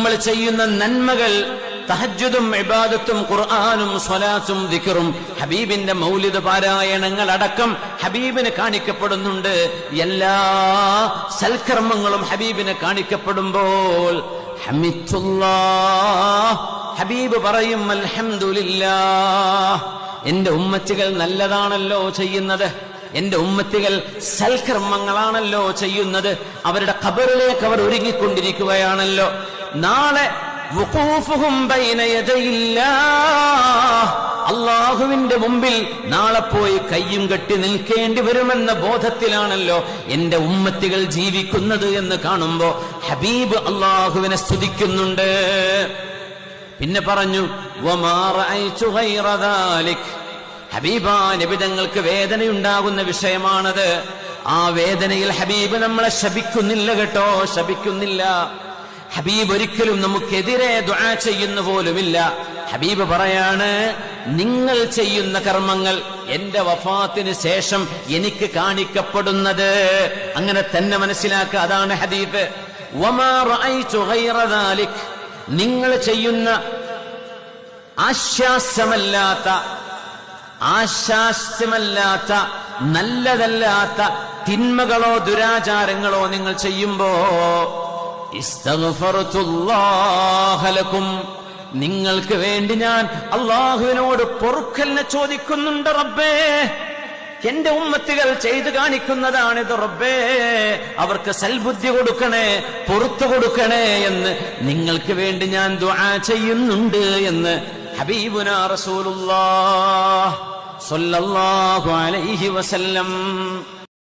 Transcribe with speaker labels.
Speaker 1: നമ്മൾ ചെയ്യുന്ന നന്മകൾ, തഹജ്ജുദും ഇബാദത്തും ഖുർആനും സ്വലാത്തും ദിക്റും ഹബീബിന്റെ മൗലിദ് പാരായണങ്ങൾ അടക്കം ഹബീബിന് കാണിക്കപ്പെടുന്നുണ്ട്. എല്ലാ സൽക്കർമ്മങ്ങളും ഹബീബിനെ കാണിക്കപ്പെടുമ്പോൾ ഹമിദുല്ലാഹ്, ഹബീബ് പറയും അൽഹംദുലില്ലാഹ്, എന്റെ ഉമ്മത്തികൾ നല്ലതാണല്ലോ ചെയ്യുന്നത്, എന്റെ ഉമ്മത്തികൾ സൽക്കർമ്മങ്ങളാണല്ലോ ചെയ്യുന്നത്, അവരുടെ ഖബറിലേക്ക് അവർ ഒരുങ്ങിക്കൊണ്ടിരിക്കുകയാണല്ലോ. നാളെ വുഖൂഫുഹും ബൈന യദയില്ലാഹ്, അല്ലാഹുവിന്റെ മുമ്പിൽ നാളെ പോയി കയ്യും കെട്ടി നിൽക്കേണ്ടി വരുമെന്ന ബോധത്തിലാണല്ലോ എന്റെ ഉമ്മത്തികൾ ജീവിക്കുന്നത് എന്ന് കാണുമ്പോ ഹബീബ് അല്ലാഹുവിനെ സ്തുതിക്കുന്നുണ്ട്. പിന്നെ പറഞ്ഞു വമാ റഅയ്തു ഗൈറ ദാലിക്, ഹബീബാ നബി തങ്ങൾക്ക് വേദനയുണ്ടാകുന്ന വിഷയമാണത്. ആ വേദനയിൽ ഹബീബ് നമ്മളെ ശപിക്കുന്നില്ല കേട്ടോ, ശപിക്കുന്നില്ല. ഹബീബ് ഒരിക്കലും നമുക്കെതിരെ ദുആ ചെയ്യുന്ന പോലുമില്ല. ഹബീബ് പറയാണ്, നിങ്ങൾ ചെയ്യുന്ന കർമ്മങ്ങൾ എന്റെ വഫാത്തിന് ശേഷം എനിക്ക് കാണിക്കപ്പെടുന്നത്. അങ്ങനെ തന്നെ മനസ്സിലാക്കുക, അതാണ് ഹദീസ്. വമാ റഅയ്തു ഗൈറ ദാലിക്, നിങ്ങൾ ചെയ്യുന്ന ആശാസ്യമല്ലാത്ത നല്ലതല്ലാത്ത തിന്മകളോ ദുരാചാരങ്ങളോ നിങ്ങൾ ചെയ്യുമ്പോ ഇസ്തഗ്ഫർതുല്ലാഹ ലക്കും, നിങ്ങൾക്ക് വേണ്ടി ഞാൻ അല്ലാഹുവിനോട് പൊറുക്കലിനെ ചോദിക്കുന്നുണ്ട്. റബ്ബേ, എന്റെ ഉമ്മത്തികൾ ചെയ്തു കാണിക്കുന്നതാണിത്. റബ്ബേ, അവർക്ക് സൽബുദ്ധി കൊടുക്കണേ, പൊറുത്തു കൊടുക്കണേ എന്ന് നിങ്ങൾക്ക് വേണ്ടി ഞാൻ ദുആ ചെയ്യുന്നുണ്ട് എന്ന് ഹബീബുനാ റസൂലുള്ളാഹ് സ്വല്ലല്ലാഹു അലൈഹി വസല്ലം